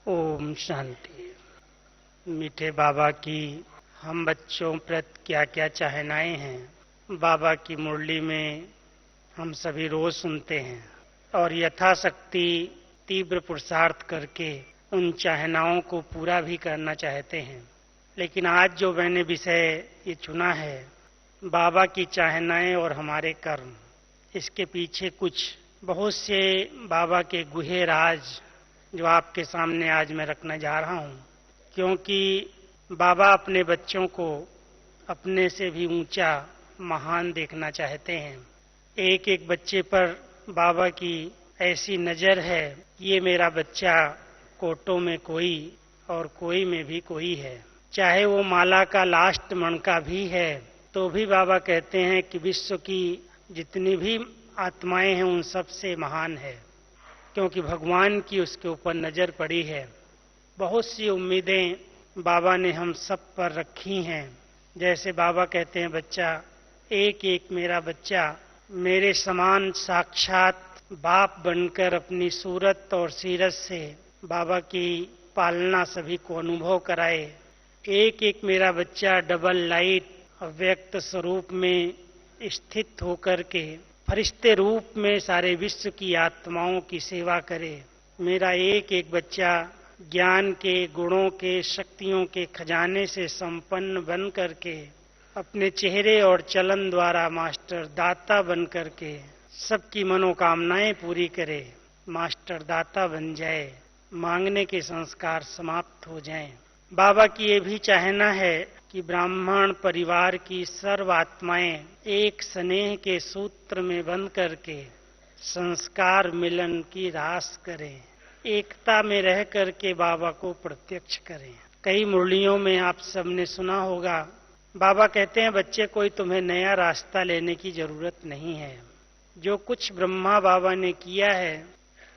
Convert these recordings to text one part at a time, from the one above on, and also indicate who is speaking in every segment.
Speaker 1: ओम शांति। मीठे बाबा की हम बच्चों प्रति क्या क्या चाहनाएं हैं, बाबा की मुरली में हम सभी रोज सुनते हैं और यथाशक्ति तीव्र पुरुषार्थ करके उन चाहनाओं को पूरा भी करना चाहते हैं। लेकिन आज जो मैंने विषय ये चुना है, बाबा की चाहनाएं और हमारे कर्म, इसके पीछे कुछ बहुत से बाबा के गुहे राज जो आपके सामने आज मैं रखने जा रहा हूँ, क्योंकि बाबा अपने बच्चों को अपने से भी ऊंचा महान देखना चाहते हैं। एक एक बच्चे पर बाबा की ऐसी नज़र है, ये मेरा बच्चा कोटों में कोई और कोई में भी कोई है। चाहे वो माला का लास्ट मणका भी है तो भी बाबा कहते हैं कि विश्व की जितनी भी आत्माएं हैं उन सब से महान है, क्योंकि भगवान की उसके ऊपर नज़र पड़ी है। बहुत सी उम्मीदें बाबा ने हम सब पर रखी हैं। जैसे बाबा कहते हैं, बच्चा एक एक मेरा बच्चा मेरे समान साक्षात बाप बनकर अपनी सूरत और सीरत से बाबा की पालना सभी को अनुभव कराए। एक एक मेरा बच्चा डबल लाइट अव्यक्त स्वरूप में स्थित होकर के फरिश्ते रूप में सारे विश्व की आत्माओं की सेवा करे। मेरा एक एक बच्चा ज्ञान के, गुणों के, शक्तियों के खजाने से संपन्न बन करके अपने चेहरे और चलन द्वारा मास्टर दाता बन करके सबकी मनोकामनाएं पूरी करे। मास्टर दाता बन जाए, मांगने के संस्कार समाप्त हो जाएं। बाबा की ये भी चाहना है कि ब्राह्मण परिवार की सर्व आत्माएं एक स्नेह के सूत्र में बंध करके संस्कार मिलन की रास करें, एकता में रह करके बाबा को प्रत्यक्ष करें। कई मुरलियों में आप सबने सुना होगा, बाबा कहते हैं, बच्चे कोई तुम्हें नया रास्ता लेने की जरूरत नहीं है। जो कुछ ब्रह्मा बाबा ने किया है,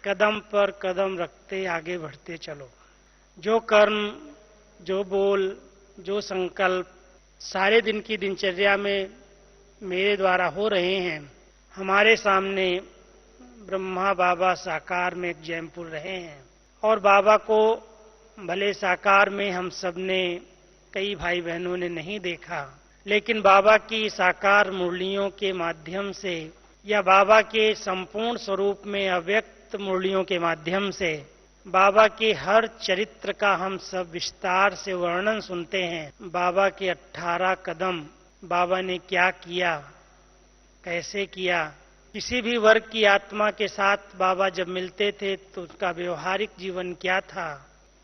Speaker 1: कदम पर कदम रखते आगे बढ़ते चलो। जो कर्म, जो बोल, जो संकल्प सारे दिन की दिनचर्या में मेरे द्वारा हो रहे हैं, हमारे सामने ब्रह्मा बाबा साकार में एग्जाम्पल रहे हैं। और बाबा को भले साकार में हम सब ने, कई भाई बहनों ने नहीं देखा, लेकिन बाबा की साकार मुरलियों के माध्यम से या बाबा के संपूर्ण स्वरूप में अव्यक्त मुरलियों के माध्यम से बाबा के हर चरित्र का हम सब विस्तार से वर्णन सुनते हैं। बाबा के 18 कदम, बाबा ने क्या किया, कैसे किया। किसी भी वर्ग की आत्मा के साथ बाबा जब मिलते थे तो उनका व्यवहारिक जीवन क्या था,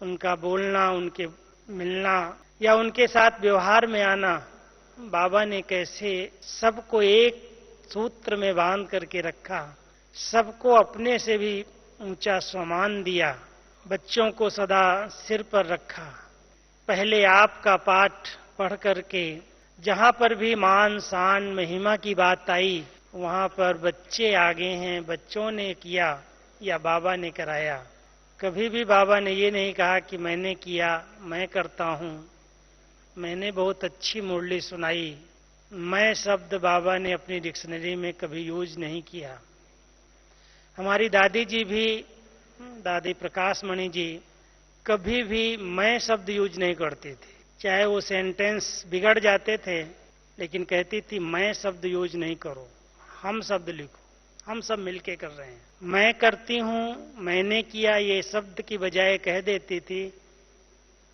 Speaker 1: उनका बोलना, उनके मिलना या उनके साथ व्यवहार में आना, बाबा ने कैसे सबको एक सूत्र में बांध करके रखा, सबको अपने से भी ऊंचा सम्मान दिया, बच्चों को सदा सिर पर रखा। पहले आपका पाठ पढ़ करके जहाँ पर भी मान शान महिमा की बात आई, वहाँ पर बच्चे आगे हैं, बच्चों ने किया या बाबा ने कराया। कभी भी बाबा ने ये नहीं कहा कि मैंने किया, मैं करता हूँ, मैंने बहुत अच्छी मुरली सुनाई। मैं शब्द बाबा ने अपनी डिक्शनरी में कभी यूज नहीं किया। हमारी दादी जी भी, दादी प्रकाश मणि जी, कभी भी मैं शब्द यूज नहीं करते थे। चाहे वो सेंटेंस बिगड़ जाते थे, लेकिन कहती थी मैं शब्द यूज नहीं करो, हम शब्द लिखो, हम सब मिलके कर रहे हैं। मैं करती हूँ, मैंने किया, ये शब्द की बजाय कह देती थी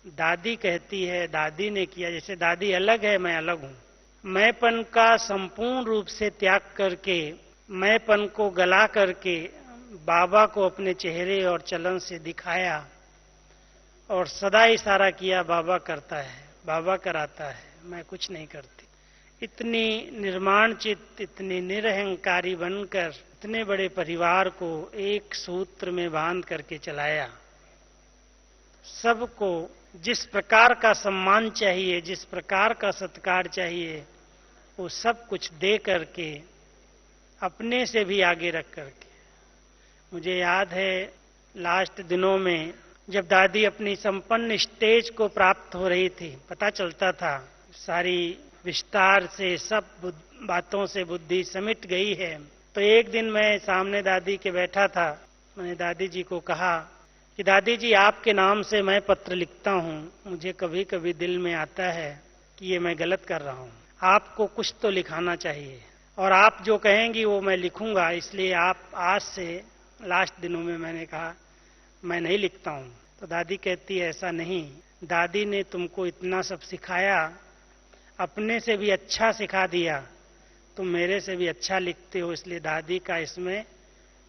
Speaker 1: दादी कहती है, दादी ने किया। जैसे दादी अलग है, मैं अलग हूँ। मैंपन का संपूर्ण रूप से त्याग करके, मैंपन को गला करके बाबा को अपने चेहरे और चलन से दिखाया और सदा इशारा किया, बाबा करता है, बाबा कराता है, मैं कुछ नहीं करती। इतनी निर्माण चित्त, इतनी निरहंकारी बनकर इतने बड़े परिवार को एक सूत्र में बांध करके चलाया। सबको जिस प्रकार का सम्मान चाहिए, जिस प्रकार का सत्कार चाहिए, वो सब कुछ दे करके, अपने से भी आगे रख करके। मुझे याद है लास्ट दिनों में जब दादी अपनी संपन्न स्टेज को प्राप्त हो रही थी, पता चलता था सारी विस्तार से सब बातों से बुद्धि समिट गई है। तो एक दिन मैं सामने दादी के बैठा था, मैंने दादी जी को कहा कि दादी जी आपके नाम से मैं पत्र लिखता हूँ, मुझे कभी कभी दिल में आता है कि ये मैं गलत कर रहा हूँ, आपको कुछ तो लिखाना चाहिए और आप जो कहेंगी वो मैं लिखूंगा, इसलिए आप आज से लास्ट दिनों में मैंने कहा मैं नहीं लिखता हूँ। तो दादी कहती है ऐसा नहीं, दादी ने तुमको इतना सब सिखाया, अपने से भी अच्छा सिखा दिया, तुम मेरे से भी अच्छा लिखते हो, इसलिए दादी का इसमें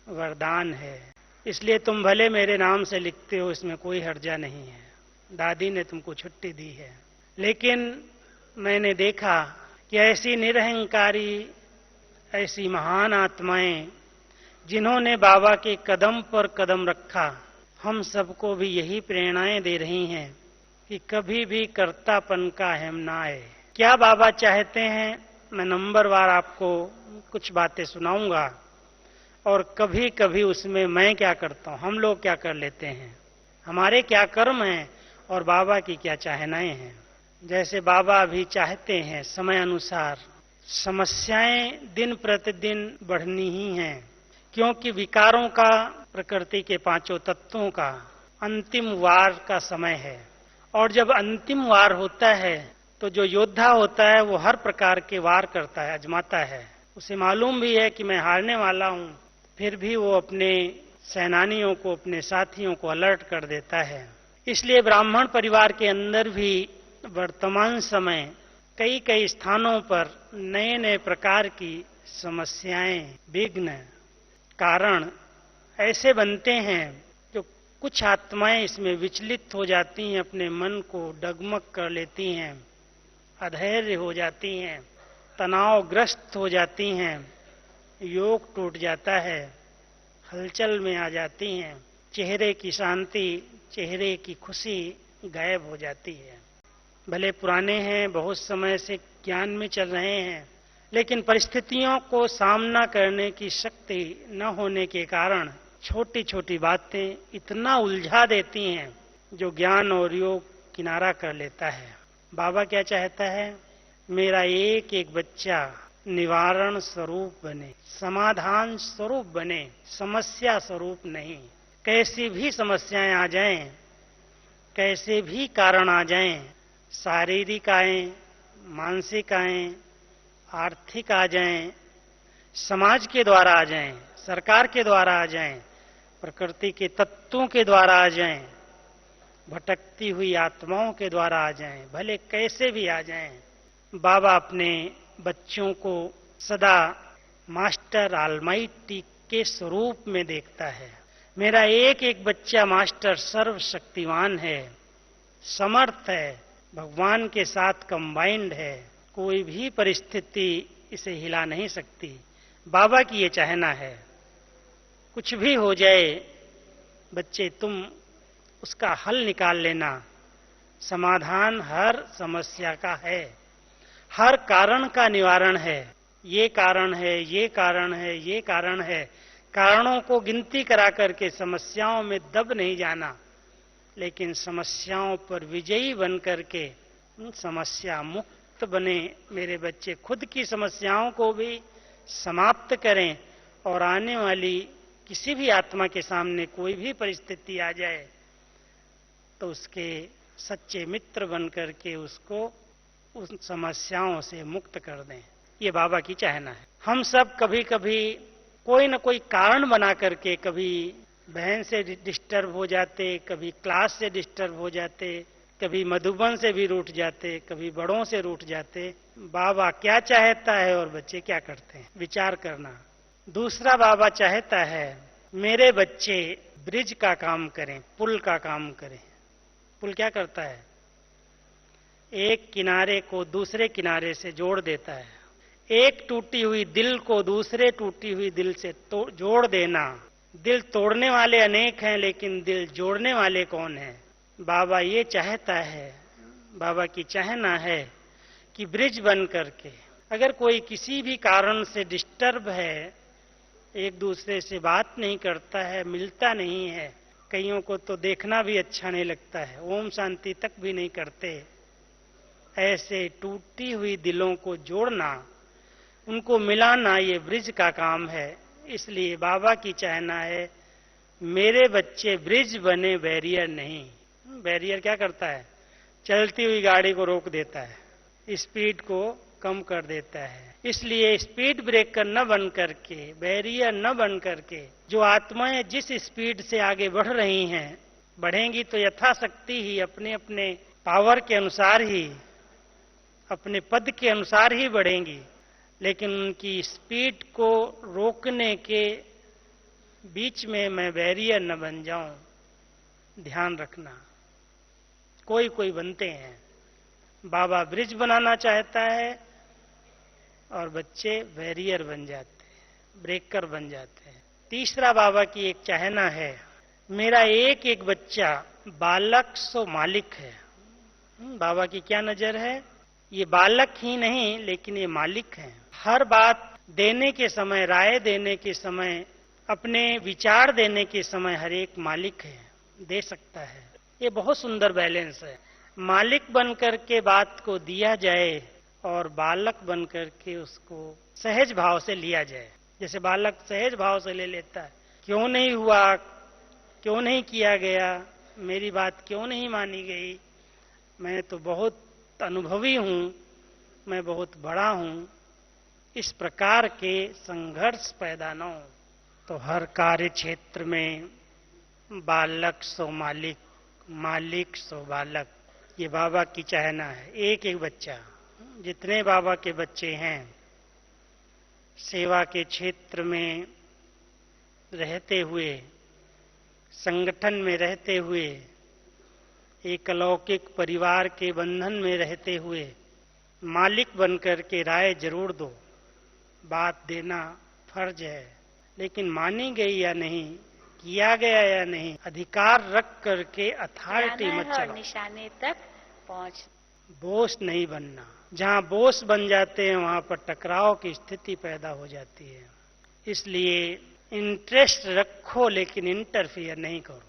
Speaker 1: वरदान है, इसलिए तुम भले मेरे नाम से लिखते हो, इसमें कोई हर्जा नहीं है, दादी ने तुमको छुट्टी दी है। लेकिन मैंने देखा कि ऐसी निरहंकारी, ऐसी महान आत्माएं जिन्होंने बाबा के कदम पर कदम रखा, हम सबको भी यही प्रेरणाएं दे रही हैं कि कभी भी कर्तापन का अहम ना आए। क्या बाबा चाहते हैं, मैं नंबरवार आपको कुछ बातें सुनाऊंगा और कभी कभी उसमें मैं क्या करता हूं, हम लोग क्या कर लेते हैं, हमारे क्या कर्म हैं और बाबा की क्या चाहनाएं हैं। जैसे बाबा भी चाहते हैं समय अनुसार समस्याएं दिन प्रतिदिन बढ़नी ही हैं, क्योंकि विकारों का, प्रकृति के पांचों तत्वों का अंतिम वार का समय है। और जब अंतिम वार होता है तो जो योद्धा होता है वो हर प्रकार के वार करता है, आजमाता है, उसे मालूम भी है कि मैं हारने वाला हूं, फिर भी वो अपने सेनानियों को, अपने साथियों को अलर्ट कर देता है। इसलिए ब्राह्मण परिवार के अंदर भी वर्तमान समय कई कई स्थानों पर नए नए प्रकार की समस्याएं, विघ्न, कारण ऐसे बनते हैं जो कुछ आत्माएं इसमें विचलित हो जाती हैं, अपने मन को डगमग कर लेती हैं, अधैर्य हो जाती हैं, तनावग्रस्त हो जाती हैं, योग टूट जाता है, हलचल में आ जाती हैं, चेहरे की शांति, चेहरे की खुशी गायब हो जाती है। भले पुराने हैं, बहुत समय से ज्ञान में चल रहे हैं, लेकिन परिस्थितियों को सामना करने की शक्ति न होने के कारण छोटी छोटी बातें इतना उलझा देती हैं जो ज्ञान और योग किनारा कर लेता है। बाबा क्या चाहता है, मेरा एक एक बच्चा निवारण स्वरूप बने, समाधान स्वरूप बने, समस्या स्वरूप नहीं। कैसी भी समस्याएं आ जाएं, कैसे भी कारण आ जाएं, शारीरिक आए, मानसिक आए, आर्थिक आ जाएं, समाज के द्वारा आ जाएं, सरकार के द्वारा आ जाएं, प्रकृति के तत्वों के द्वारा आ जाएं, भटकती हुई आत्माओं के द्वारा आ जाएं, भले कैसे भी आ जाएं, बाबा अपने बच्चों को सदा मास्टर ऑलमाइटी के स्वरूप में देखता है। मेरा एक एक बच्चा मास्टर सर्वशक्तिवान है, समर्थ है, भगवान के साथ कंबाइंड है, कोई भी परिस्थिति इसे हिला नहीं सकती। बाबा की ये चाहना है, कुछ भी हो जाए बच्चे तुम उसका हल निकाल लेना, समाधान हर समस्या का है, हर कारण का निवारण है। ये कारण है, ये कारण है, ये कारण है, कारणों को गिनती करा करके समस्याओं में दब नहीं जाना, लेकिन समस्याओं पर विजयी बन करके समस्या मुक्त बने। मेरे बच्चे खुद की समस्याओं को भी समाप्त करें और आने वाली किसी भी आत्मा के सामने कोई भी परिस्थिति आ जाए तो उसके सच्चे मित्र बन करके उसको उन समस्याओं से मुक्त कर दें। ये बाबा की चाहना है। हम सब कभी कभी कोई न कोई कारण बना करके कभी बहन से डिस्टर्ब हो जाते, कभी क्लास से डिस्टर्ब हो जाते, कभी मधुबन से भी रूठ जाते, कभी बड़ों से रूठ जाते। बाबा क्या चाहता है और बच्चे क्या करते हैं, विचार करना। दूसरा, बाबा चाहता है मेरे बच्चे ब्रिज का काम करें, पुल का काम करें। पुल क्या करता है, एक किनारे को दूसरे किनारे से जोड़ देता है। एक टूटी हुई दिल को दूसरे टूटी हुई दिल से जोड़ देना। दिल तोड़ने वाले अनेक हैं, लेकिन दिल जोड़ने वाले कौन हैं? बाबा ये चाहता है, बाबा की चाहना है कि ब्रिज बन करके अगर कोई किसी भी कारण से डिस्टर्ब है, एक दूसरे से बात नहीं करता है, मिलता नहीं है, कईयों को तो देखना भी अच्छा नहीं लगता है, ओम शांति तक भी नहीं करते, ऐसे टूटी हुई दिलों को जोड़ना, उनको मिलाना, ये ब्रिज का काम है। इसलिए बाबा की चाहना है मेरे बच्चे ब्रिज बने बैरियर नहीं। बैरियर क्या करता है? चलती हुई गाड़ी को रोक देता है, स्पीड को कम कर देता है। इसलिए स्पीड ब्रेकर न बन करके, बैरियर न बन करके, जो आत्माएं जिस स्पीड से आगे बढ़ रही हैं, बढ़ेंगी तो यथाशक्ति ही अपने अपने पावर के अनुसार ही, अपने पद के अनुसार ही बढ़ेंगी, लेकिन उनकी स्पीड को रोकने के बीच में मैं बैरियर न बन जाऊं, ध्यान रखना। कोई कोई बनते हैं, बाबा ब्रिज बनाना चाहता है और बच्चे बैरियर बन जाते हैं, ब्रेकर बन जाते हैं। तीसरा बाबा की एक चाहना है, मेरा एक एक बच्चा बालक सो मालिक है। बाबा की क्या नजर है? ये बालक ही नहीं लेकिन ये मालिक है। हर बात देने के समय, राय देने के समय, अपने विचार देने के समय हर एक मालिक है, दे सकता है। ये बहुत सुंदर बैलेंस है। मालिक बनकर के बात को दिया जाए और बालक बनकर के उसको सहज भाव से लिया जाए। जैसे बालक सहज भाव से ले लेता है, क्यों नहीं हुआ, क्यों नहीं किया गया, मेरी बात क्यों नहीं मानी गई, मैं तो बहुत अनुभवी हूं, मैं बहुत बड़ा हूं। इस प्रकार के संघर्ष पैदा न हो। तो हर कार्य क्षेत्र में बालक सो मालिक, मालिक सो बालक, ये बाबा की चाहना है। एक एक बच्चा, जितने बाबा के बच्चे हैं, सेवा के क्षेत्र में रहते हुए, संगठन में रहते हुए, एक अलौकिक परिवार के बंधन में रहते हुए, मालिक बनकर के राय जरूर दो। बात देना फर्ज है, लेकिन मानी गई या नहीं, किया गया या नहीं, अधिकार रख करके अथॉरिटी मत चलाओ,
Speaker 2: निशाने तक पहुंच।
Speaker 1: बोस नहीं बनना। जहां बोस बन जाते हैं वहां पर टकराव की स्थिति पैदा हो जाती है। इसलिए इंटरेस्ट रखो लेकिन इंटरफियर नहीं करो।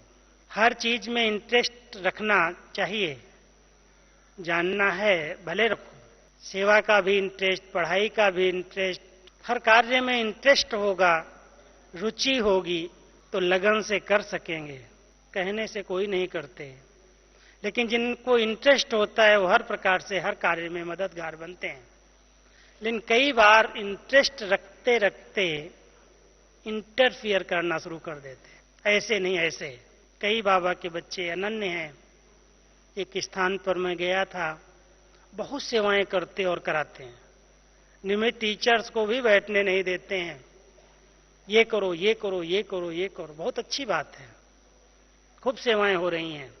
Speaker 1: हर चीज में इंटरेस्ट रखना चाहिए, जानना है भले रखो। सेवा का भी इंटरेस्ट, पढ़ाई का भी इंटरेस्ट, हर कार्य में इंटरेस्ट होगा, रुचि होगी तो लगन से कर सकेंगे। कहने से कोई नहीं करते, लेकिन जिनको इंटरेस्ट होता है वो हर प्रकार से हर कार्य में मददगार बनते हैं। लेकिन कई बार इंटरेस्ट रखते रखते इंटरफियर करना शुरू कर देते हैं। ऐसे नहीं, ऐसे कई बाबा के बच्चे अनन्य हैं। एक स्थान पर मैं गया था, बहुत सेवाएं करते और कराते हैं। नियमित टीचर्स को भी बैठने नहीं देते हैं, ये करो, ये करो, ये करो, ये करो। बहुत अच्छी बात है, खूब सेवाएं हो रही हैं,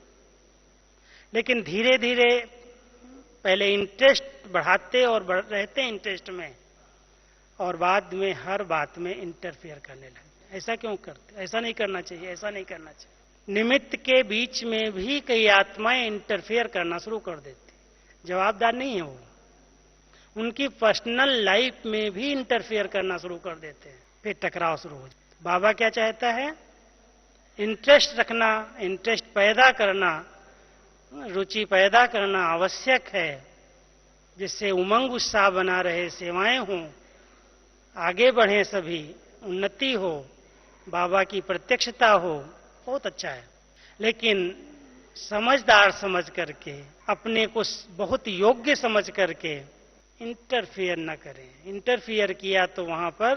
Speaker 1: लेकिन धीरे धीरे पहले इंटरेस्ट बढ़ाते और रहते हैं इंटरेस्ट में, और बाद में हर बात में इंटरफियर करने लगते। ऐसा क्यों करते? ऐसा नहीं करना चाहिए, ऐसा नहीं करना चाहिए। निमित्त के बीच में भी कई आत्माएं इंटरफियर करना शुरू कर देती, जवाबदार नहीं है वो। उनकी पर्सनल लाइफ में भी इंटरफियर करना शुरू कर देते हैं, फिर टकराव शुरू हो जाता है। बाबा क्या चाहता है? इंटरेस्ट रखना, इंटरेस्ट पैदा करना, रुचि पैदा करना आवश्यक है, जिससे उमंग उत्साह बना रहे, सेवाएं हों, आगे बढ़े, सभी उन्नति हो, बाबा की प्रत्यक्षता हो। बहुत अच्छा है, लेकिन समझदार समझ करके, अपने को बहुत योग्य समझ करके इंटरफियर न करें। इंटरफियर किया तो वहां पर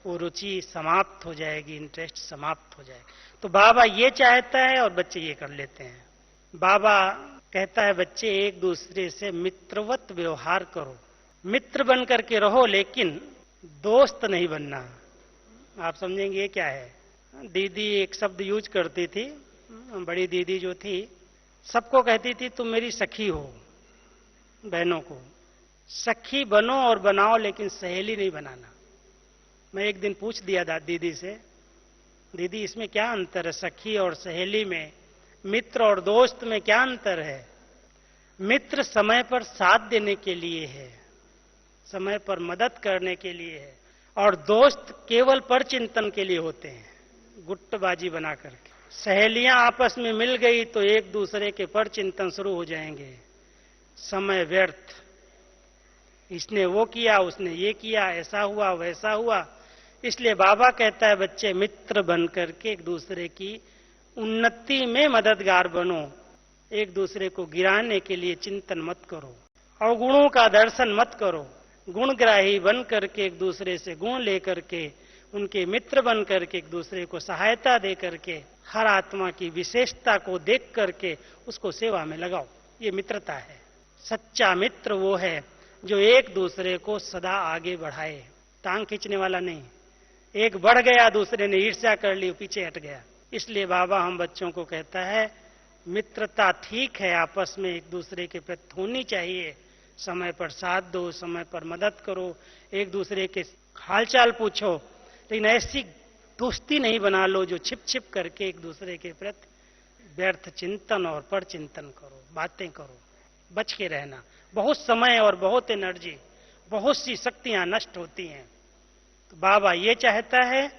Speaker 1: वो रुचि समाप्त हो जाएगी, इंटरेस्ट समाप्त हो जाएगा। तो बाबा ये चाहता है और बच्चे ये कर लेते हैं। बाबा कहता है बच्चे एक दूसरे से मित्रवत व्यवहार करो, मित्र बन करके रहो, लेकिन दोस्त नहीं बनना। आप समझेंगे ये क्या है? दीदी एक शब्द यूज करती थी, बड़ी दीदी जो थी, सबको कहती थी तुम मेरी सखी हो। बहनों को सखी बनो और बनाओ, लेकिन सहेली नहीं बनाना। मैं एक दिन पूछ दिया दीदी से, दीदी इसमें क्या अंतर है, सखी और सहेली में, मित्र और दोस्त में क्या अंतर है? मित्र समय पर साथ देने के लिए है, समय पर मदद करने के लिए है, और दोस्त केवल परचिंतन के लिए होते हैं, गुट्टबाजी बना करके। सहेलियां आपस में मिल गई तो एक दूसरे के परचिंतन शुरू हो जाएंगे, समय व्यर्थ। इसने वो किया, उसने ये किया, ऐसा हुआ, वैसा हुआ, इसलिए बाबा कहता है बच्चे मित्र बन करके एक दूसरे की उन्नति में मददगार बनो, एक दूसरे को गिराने के लिए चिंतन मत करो, अवगुणों का दर्शन मत करो, गुणग्राही बन करके एक दूसरे से गुण लेकर के उनके मित्र बन करके एक दूसरे को सहायता दे करके हर आत्मा की विशेषता को देख करके उसको सेवा में लगाओ। ये मित्रता है। सच्चा मित्र वो है जो एक दूसरे को सदा आगे बढ़ाए, टांग खींचने वाला नहीं। एक बढ़ गया, दूसरे ने ईर्ष्या कर ली, पीछे हट गया। इसलिए बाबा हम बच्चों को कहता है मित्रता ठीक है, आपस में एक दूसरे के प्रति होनी चाहिए, समय पर साथ दो, समय पर मदद करो, एक दूसरे के हालचाल पूछो, लेकिन ऐसी दोस्ती नहीं बना लो जो छिप छिप करके एक दूसरे के प्रति व्यर्थ चिंतन और पर चिंतन करो, बातें करो। बच के रहना। बहुत समय और बहुत एनर्जी, बहुत सी शक्तियां नष्ट होती हैं। तो बाबा ये चाहता है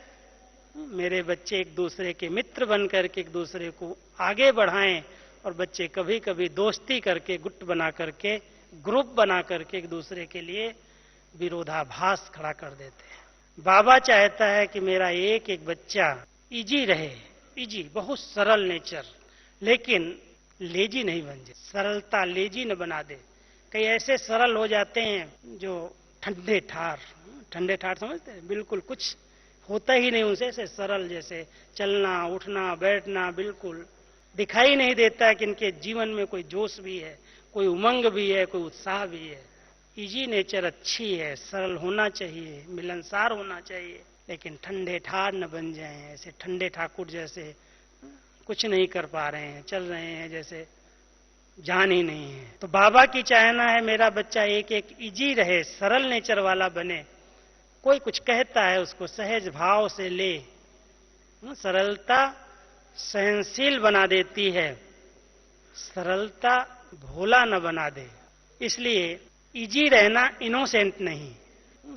Speaker 1: मेरे बच्चे एक दूसरे के मित्र बन करके एक दूसरे को आगे बढ़ाएं, और बच्चे कभी कभी दोस्ती करके गुट बना करके ग्रुप बना करके एक दूसरे के लिए विरोधाभास खड़ा कर देते हैं। बाबा चाहता है कि मेरा एक एक बच्चा इजी रहे, इजी, बहुत सरल नेचर, लेकिन लेजी नहीं बन जाए। सरलता लेजी न बना दे। कई ऐसे सरल हो जाते हैं जो ठंडे ठार समझते हैं, बिल्कुल कुछ होता ही नहीं उनसे, ऐसे सरल, जैसे चलना उठना बैठना बिल्कुल दिखाई नहीं देता कि इनके जीवन में कोई जोश भी है, कोई उमंग भी है, कोई उत्साह भी है। इजी नेचर अच्छी है, सरल होना चाहिए, मिलनसार होना चाहिए, लेकिन ठंडे ठार न बन जाएं, ऐसे ठंडे ठाकुर जैसे कुछ नहीं कर पा रहे हैं, चल रहे हैं जैसे जान ही नहीं है। तो बाबा की चाहना है मेरा बच्चा एक एक इजी रहे, सरल नेचर वाला बने। कोई कुछ कहता है उसको सहज भाव से ले। सरलता सहनशील बना देती है, सरलता भोला न बना दे। इसलिए इजी रहना, इनोसेंट नहीं।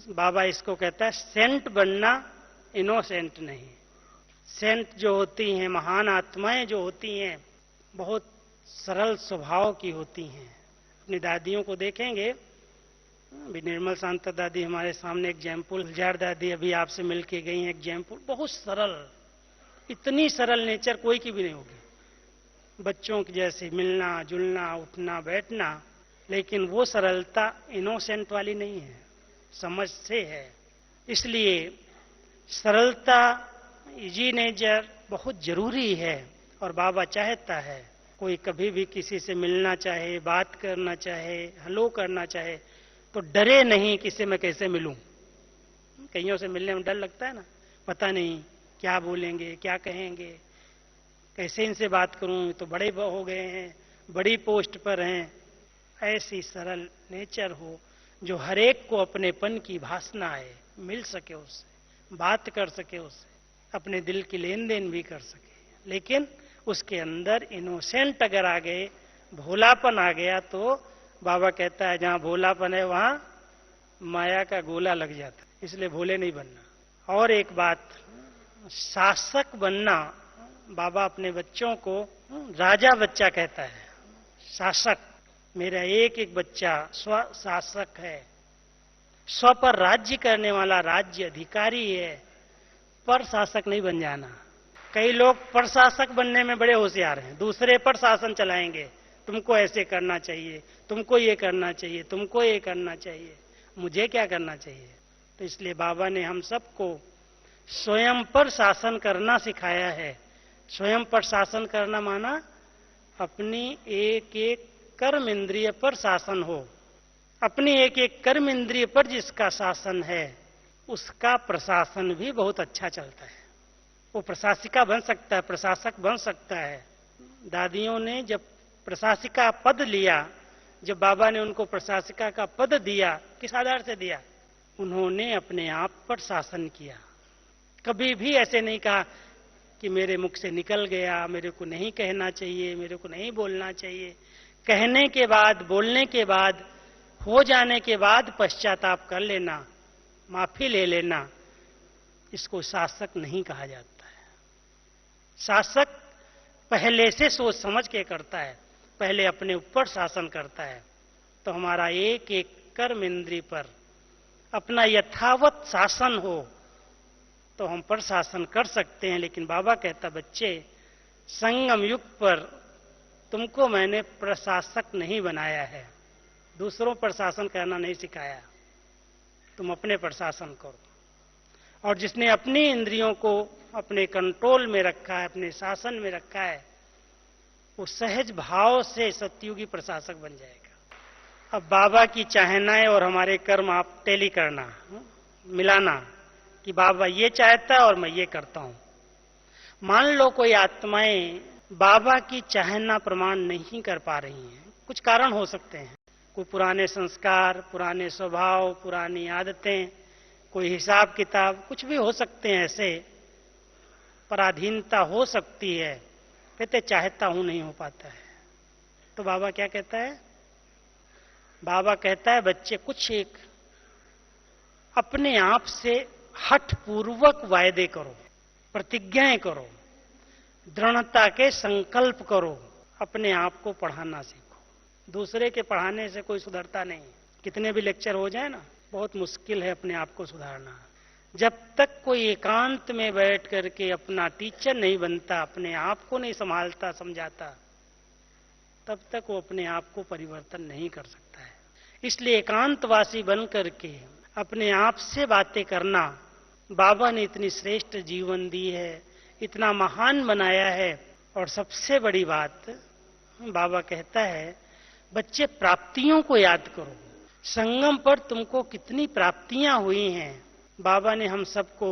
Speaker 1: बाबा इसको कहता है सेंट बनना, इनोसेंट नहीं। सेंट जो होती हैं, महान आत्माएं जो होती हैं, बहुत सरल स्वभाव की होती हैं। अपनी दादियों को देखेंगे, अभी निर्मल शांता दादी हमारे सामने एग्जाम्पल, गुलजार दादी अभी आपसे मिलके गई हैं एग्जाम्पल, बहुत सरल, इतनी सरल नेचर कोई की भी नहीं होगी। बच्चों के जैसे मिलना जुलना उठना बैठना, लेकिन वो सरलता इनोसेंट वाली नहीं है, समझ से है। इसलिए सरलता, इजी नेचर बहुत जरूरी है। और बाबा चाहता है कोई कभी भी किसी से मिलना चाहे, बात करना चाहे, हेलो करना चाहे, तो डरे नहीं किसी मैं कैसे मिलूं। कईयों से मिलने में डर लगता है ना, पता नहीं क्या बोलेंगे, क्या कहेंगे, कैसे इनसे बात करूं, तो बड़े हो गए हैं, बड़ी पोस्ट पर हैं। ऐसी सरल नेचर हो जो हरेक को अपनेपन की भासना है, मिल सके उससे, बात कर सके उससे, अपने दिल की लेन देन भी कर सके, लेकिन उसके अंदर इनोसेंट अगर आ गए, भोलापन आ गया, तो बाबा कहता है जहां भोलापन है वहां माया का गोला लग जाता है। इसलिए भोले नहीं बनना। और एक बात, शासक बनना, बाबा अपने बच्चों को राजा बच्चा कहता है, शासक। मेरा एक एक बच्चा स्व शासक है, स्व पर राज्य करने वाला राज्य अधिकारी है, पर शासक नहीं बन जाना। कई लोग प्रशासक बनने में बड़े होशियार हैं, दूसरे पर शासन चलाएंगे, तुमको ऐसे करना चाहिए, तुमको ये करना चाहिए, तुमको ये करना चाहिए, मुझे क्या करना चाहिए। तो इसलिए बाबा ने हम सबको स्वयं पर शासन करना सिखाया है। स्वयं पर शासन करना माना अपनी एक एक कर्म इंद्रिय पर शासन हो। अपनी एक एक कर्म इंद्रिय पर जिसका शासन है, उसका प्रशासन भी बहुत अच्छा चलता है। वो प्रशासिका बन सकता है, प्रशासक बन सकता है। दादियों ने जब प्रशासिका पद लिया, जब बाबा ने उनको प्रशासिका का पद दिया, किस आधार से दिया? उन्होंने अपने आप पर शासन किया। कभी भी ऐसे नहीं कहा कि मेरे मुख से निकल गया, मेरे को नहीं कहना चाहिए, मेरे को नहीं बोलना चाहिए। कहने के बाद, बोलने के बाद, हो जाने के बाद पश्चाताप कर लेना, माफी ले लेना, इसको शासक नहीं कहा जाता है। शासक पहले से सोच समझ के करता है, पहले अपने ऊपर शासन करता है। तो हमारा एक एक कर्म इंद्रिय पर अपना यथावत शासन हो, तो हम पर शासन कर सकते हैं, लेकिन बाबा कहता बच्चे संगम युग पर तुमको मैंने प्रशासक नहीं बनाया है, दूसरों पर शासन करना नहीं सिखाया, तुम अपने पर शासन करो। और जिसने अपनी इंद्रियों को अपने कंट्रोल में रखा है, अपने शासन में रखा है, वो सहज भाव से सतयुगी प्रशासक बन जाएगा। अब बाबा की चाहनाएं और हमारे कर्म आप टेली करना, मिलाना कि बाबा ये चाहता है और मैं ये करता हूं। मान लो कोई आत्माएं बाबा की चाहना प्रमाण नहीं कर पा रही हैं, कुछ कारण हो सकते हैं, कोई पुराने संस्कार, पुराने स्वभाव, पुरानी आदतें, कोई हिसाब किताब, कुछ भी हो सकते हैं, ऐसे पराधीनता हो सकती है। कहते चाहता हूं नहीं हो पाता है। तो बाबा क्या कहता है? बाबा कहता है बच्चे कुछ एक अपने आप से हठ पूर्वक वायदे करो, प्रतिज्ञाएं करो, दृढ़ता के संकल्प करो, अपने आप को पढ़ाना सीखो। दूसरे के पढ़ाने से कोई सुधरता नहीं। कितने भी लेक्चर हो जाए ना, बहुत मुश्किल है अपने आप को सुधारना। जब तक कोई एकांत में बैठ करके अपना टीचर नहीं बनता, अपने आप को नहीं संभालता, समझाता, तब तक वो अपने आप को परिवर्तन नहीं कर सकता है। इसलिए एकांतवासी बन करके अपने आप से बातें करना, बाबा ने इतनी श्रेष्ठ जीवन दी है, इतना महान बनाया है। और सबसे बड़ी बात बाबा कहता है बच्चे प्राप्तियों को याद करो। संगम पर तुमको कितनी प्राप्तियां हुई हैं। बाबा ने हम सबको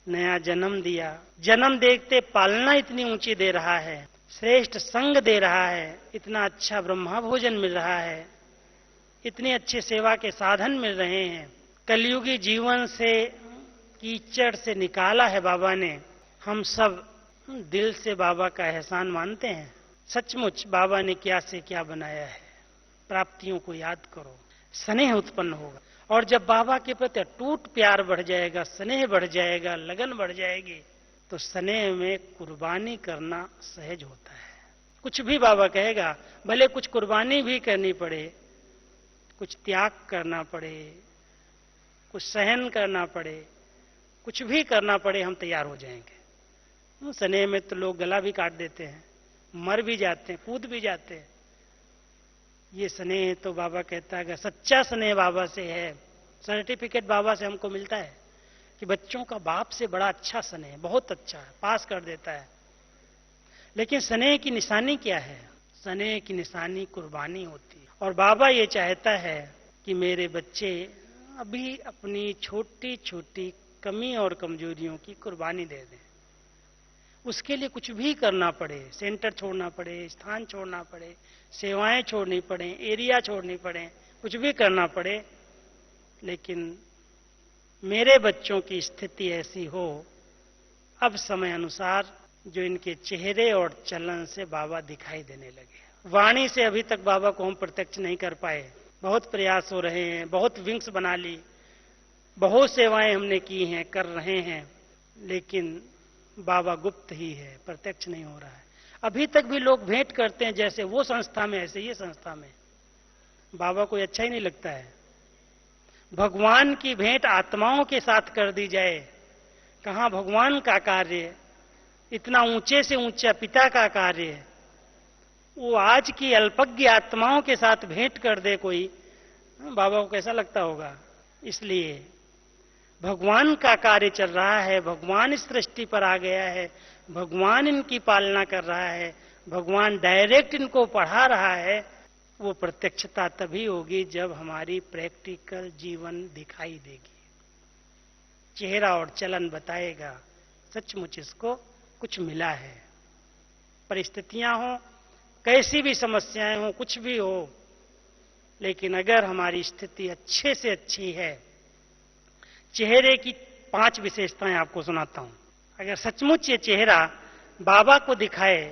Speaker 1: नया जन्म दिया, जन्म देखते पालना इतनी ऊंची दे रहा है, श्रेष्ठ संग दे रहा है, इतना अच्छा ब्रह्मा भोजन मिल रहा है, इतने अच्छे सेवा के साधन मिल रहे हैं। कलयुगी जीवन से, कीचड़ से निकाला है बाबा ने। हम सब दिल से बाबा का एहसान मानते हैं। सचमुच बाबा ने क्या से क्या बनाया है। प्राप्तियों को याद करो, स्नेह उत्पन्न होगा। और जब बाबा के प्रति अटूट प्यार बढ़ जाएगा, स्नेह बढ़ जाएगा, लगन बढ़ जाएगी, तो स्नेह में कुर्बानी करना सहज होता है। कुछ भी बाबा कहेगा, भले कुछ कुर्बानी भी करनी पड़े, कुछ त्याग करना पड़े, कुछ सहन करना पड़े, कुछ भी करना पड़े, हम तैयार हो जाएंगे। स्नेह में तो लोग गला भी काट देते हैं, मर भी जाते हैं, कूद भी जाते हैं। ये स्नेह तो बाबा कहता है सच्चा स्नेह बाबा से है। सर्टिफिकेट बाबा से हमको मिलता है कि बच्चों का बाप से बड़ा अच्छा स्नेह, बहुत अच्छा है, पास कर देता है। लेकिन स्नेह की निशानी क्या है? स्नेह की निशानी कुर्बानी होती है। और बाबा ये चाहता है कि मेरे बच्चे अभी अपनी छोटी छोटी कमी और कमजोरियों की कुर्बानी दे दें। उसके लिए कुछ भी करना पड़े, सेंटर छोड़ना पड़े, स्थान छोड़ना पड़े, सेवाएं छोड़नी पड़े, एरिया छोड़नी पड़े, कुछ भी करना पड़े, लेकिन मेरे बच्चों की स्थिति ऐसी हो अब समय अनुसार जो इनके चेहरे और चलन से बाबा दिखाई देने लगे। वाणी से अभी तक बाबा को हम प्रत्यक्ष नहीं कर पाए, बहुत प्रयास हो रहे हैं, बहुत विंग्स बना ली, बहुत सेवाएं हमने की हैं, कर रहे हैं, लेकिन बाबा गुप्त ही है, प्रत्यक्ष नहीं हो रहा है। अभी तक भी लोग भेंट करते हैं जैसे वो संस्था में ऐसे ये संस्था में। बाबा को अच्छा ही नहीं लगता है। भगवान की भेंट आत्माओं के साथ कर दी जाए, कहां भगवान का कार्य, इतना ऊंचे से ऊंचा पिता का कार्य, वो आज की अल्पज्ञ आत्माओं के साथ भेंट कर दे कोई, बाबा को कैसा लगता होगा। इसलिए भगवान का कार्य चल रहा है, भगवान इस सृष्टि पर आ गया है, भगवान इनकी पालना कर रहा है, भगवान डायरेक्ट इनको पढ़ा रहा है। वो प्रत्यक्षता तभी होगी जब हमारी प्रैक्टिकल जीवन दिखाई देगी, चेहरा और चलन बताएगा सचमुच इसको कुछ मिला है। परिस्थितियां हो, कैसी भी समस्याएं हो, कुछ भी हो, लेकिन अगर हमारी स्थिति अच्छे से अच्छी है, चेहरे की 5 विशेषताएं आपको सुनाता हूं। अगर सचमुच ये चेहरा बाबा को दिखाए,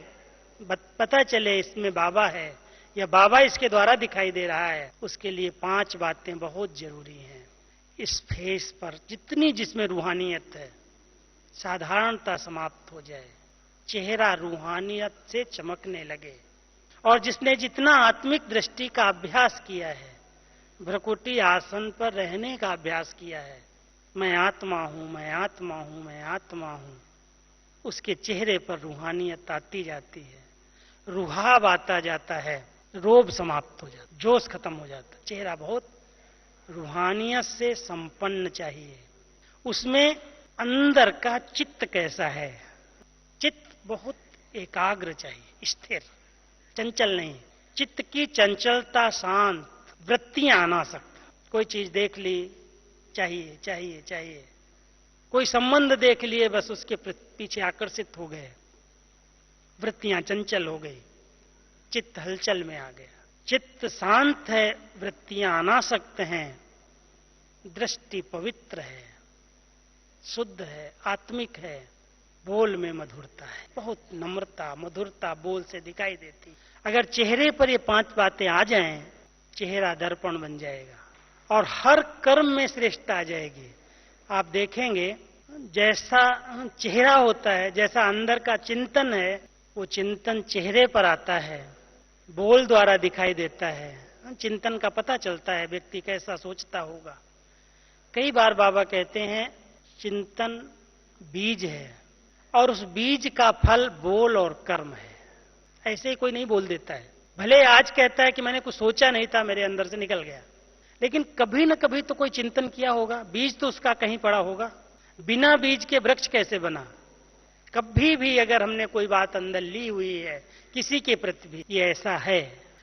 Speaker 1: पता चले इसमें बाबा है या बाबा इसके द्वारा दिखाई दे रहा है, उसके लिए 5 बातें बहुत जरूरी हैं। इस फेस पर जितनी जिसमें रूहानियत है, साधारणता समाप्त हो जाए, चेहरा रूहानियत से चमकने लगे। और जिसने जितना आत्मिक दृष्टि का अभ्यास किया है, भ्रकुटी आसन पर रहने का अभ्यास किया है, मैं आत्मा हूं, मैं आत्मा हूं, मैं आत्मा हूं, उसके चेहरे पर रूहानियत आती जाती है, रुहाब आता जाता है, रोब समाप्त हो जाता, जोश खत्म हो जाता, चेहरा बहुत रूहानियत से संपन्न चाहिए। उसमें अंदर का चित्त कैसा है? चित्त बहुत एकाग्र चाहिए, स्थिर, चंचल नहीं। चित्त की चंचलता शांत, वृत्तियां अनासक्त। कोई चीज देख ली, चाहिए चाहिए चाहिए, कोई संबंध देख लिए, बस उसके पीछे आकर्षित हो गए, वृत्तियां चंचल हो गई, चित्त हलचल में आ गया। चित्त शांत है, वृत्तियां अनासक्त हैं, दृष्टि पवित्र है, शुद्ध है, आत्मिक है, बोल में मधुरता है, बहुत नम्रता मधुरता बोल से दिखाई देती। अगर चेहरे पर ये 5 बातें आ जाएं, चेहरा दर्पण बन जाएगा और हर कर्म में श्रेष्ठता आ जाएगी। आप देखेंगे जैसा चेहरा होता है, जैसा अंदर का चिंतन है, वो चिंतन चेहरे पर आता है, बोल द्वारा दिखाई देता है। चिंतन का पता चलता है व्यक्ति कैसा सोचता होगा। कई बार बाबा कहते हैं चिंतन बीज है और उस बीज का फल बोल और कर्म है। ऐसे ही कोई नहीं बोल देता है, भले आज कहता है कि मैंने कुछ सोचा नहीं था, मेरे अंदर से निकल गया, लेकिन कभी न कभी तो कोई चिंतन किया होगा, बीज तो उसका कहीं पड़ा होगा। बिना बीज के वृक्ष कैसे बना? कभी भी अगर हमने कोई बात अंदर ली हुई है किसी के प्रति भी, ये ऐसा है,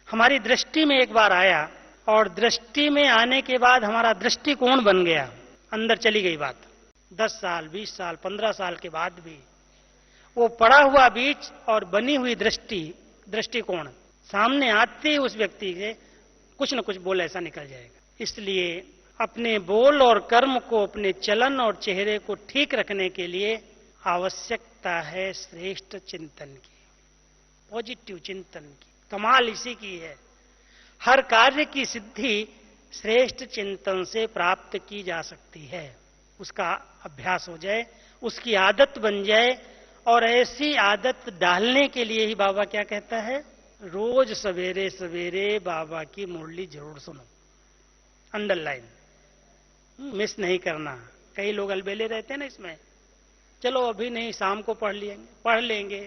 Speaker 1: हमारी दृष्टि में एक बार आया और दृष्टि में आने के बाद हमारा दृष्टिकोण बन गया, अंदर चली गई बात। 10 साल 20 साल 15 साल के बाद भी वो पड़ा हुआ बीज और बनी हुई दृष्टिकोण सामने आते ही उस व्यक्ति के कुछ न कुछ बोल ऐसा निकल जाएगा। इसलिए अपने बोल और कर्म को, अपने चलन और चेहरे को ठीक रखने के लिए आवश्यकता है श्रेष्ठ चिंतन की, पॉजिटिव चिंतन की। कमाल इसी की है, हर कार्य की सिद्धि श्रेष्ठ चिंतन से प्राप्त की जा सकती है। उसका अभ्यास हो जाए, उसकी आदत बन जाए, और ऐसी आदत डालने के लिए ही बाबा क्या कहता है, रोज सवेरे सवेरे बाबा की मुरली जरूर सुनो, अंडरलाइन, मिस नहीं करना। कई लोग अलबेले रहते हैं ना इसमें, चलो अभी नहीं, शाम को पढ़ लेंगे,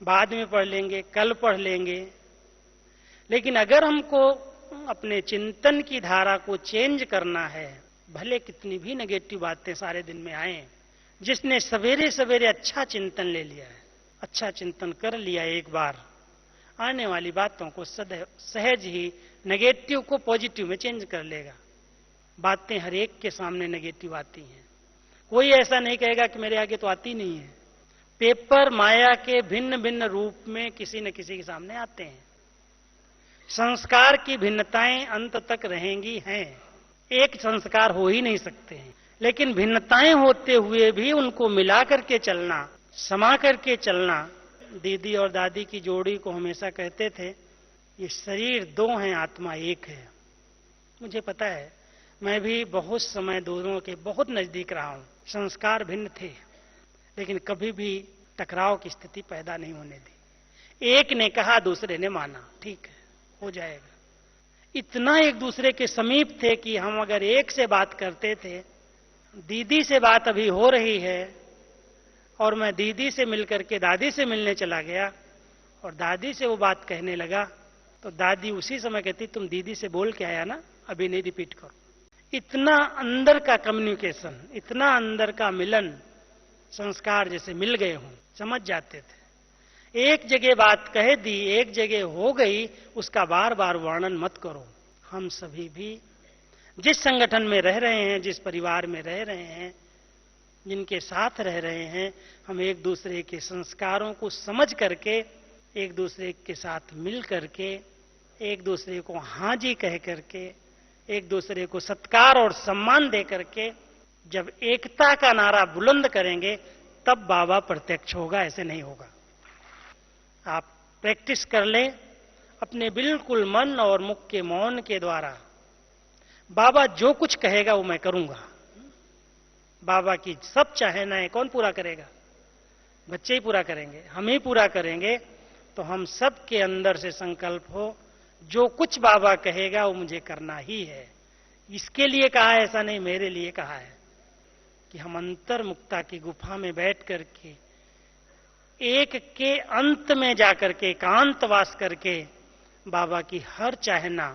Speaker 1: बाद में पढ़ लेंगे, कल पढ़ लेंगे। लेकिन अगर हमको अपने चिंतन की धारा को चेंज करना है, भले कितनी भी नेगेटिव बातें सारे दिन में आए, जिसने सवेरे सवेरे अच्छा चिंतन ले लिया है, अच्छा चिंतन कर लिया एक बार, आने वाली बातों को सहज ही नेगेटिव को पॉजिटिव में चेंज कर लेगा। बातें हर एक के सामने नेगेटिव आती हैं, कोई ऐसा नहीं कहेगा कि मेरे आगे तो आती नहीं है। पेपर माया के भिन्न भिन्न रूप में किसी न किसी के सामने आते हैं। संस्कार की भिन्नताएं अंत तक रहेंगी हैं, एक संस्कार हो ही नहीं सकते हैं, लेकिन भिन्नताएं होते हुए भी उनको मिला करके चलना, समा करके चलना। दीदी और दादी की जोड़ी को हमेशा कहते थे, ये शरीर 2 हैं, आत्मा 1 है। मुझे पता है, मैं भी बहुत समय दोनों के बहुत नजदीक रहा हूं। संस्कार भिन्न थे, लेकिन कभी भी टकराव की स्थिति पैदा नहीं होने दी। एक ने कहा, दूसरे ने माना, ठीक है, हो जाएगा। इतना एक दूसरे के समीप थे कि हम अगर एक से बात करते थे, दीदी से बात अभी हो रही है और मैं दीदी से मिलकर के दादी से मिलने चला गया और दादी से वो बात कहने लगा, तो दादी उसी समय कहती, तुम दीदी से बोल के आया ना, अभी नहीं रिपीट करो। इतना अंदर का कम्युनिकेशन, इतना अंदर का मिलन, संस्कार जैसे मिल गए हों, समझ जाते थे। एक जगह बात कह दी, एक जगह हो गई, उसका बार बार वर्णन मत करो। हम सभी भी जिस संगठन में रह रहे हैं, जिस परिवार में रह रहे हैं, जिनके साथ रह रहे हैं, हम एक दूसरे के संस्कारों को समझ करके, एक दूसरे के साथ मिल करके, एक दूसरे को हाँ जी कह करके, एक दूसरे को सत्कार और सम्मान दे करके जब एकता का नारा बुलंद करेंगे, तब बाबा प्रत्यक्ष होगा, ऐसे नहीं होगा। आप प्रैक्टिस कर लें अपने बिल्कुल मन और मुख के मौन के द्वारा, बाबा जो कुछ कहेगा वो मैं करूंगा। बाबा की सब चाहनाएं कौन पूरा करेगा? बच्चे ही पूरा करेंगे, हम ही पूरा करेंगे। तो हम सब के अंदर से संकल्प हो, जो कुछ बाबा कहेगा वो मुझे करना ही है। इसके लिए कहा है, ऐसा नहीं, मेरे लिए कहा है। कि हम अंतर्मुक्ता की गुफा में बैठ करके एक के अंत में जाकर के एकांतवास करके बाबा की हर चाहना,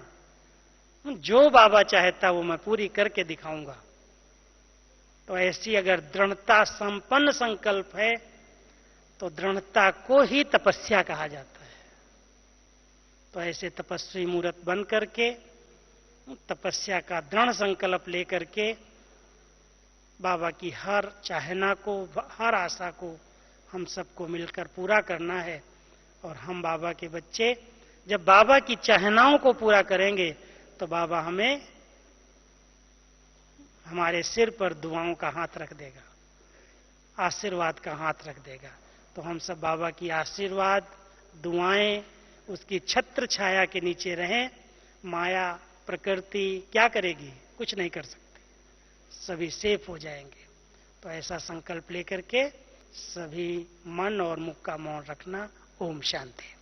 Speaker 1: जो बाबा चाहता वो मैं पूरी करके दिखाऊंगा। तो ऐसी अगर दृढ़ता संपन्न संकल्प है तो दृढ़ता को ही तपस्या कहा जाता है। तो ऐसे तपस्वी मूर्त बन करके तपस्या का दृढ़ संकल्प लेकर के बाबा की हर चाहना को, हर आशा को हम सबको मिलकर पूरा करना है। और हम बाबा के बच्चे जब बाबा की चाहनाओं को पूरा करेंगे तो बाबा हमें हमारे सिर पर दुआओं का हाथ रख देगा, आशीर्वाद का हाथ रख देगा। तो हम सब बाबा की आशीर्वाद, दुआएं, उसकी छत्र छाया के नीचे रहें। माया प्रकृति क्या करेगी? कुछ नहीं कर सकती, सभी सेफ हो जाएंगे। तो ऐसा संकल्प लेकर के सभी मन और मुख का मौन रखना। ओम शांति।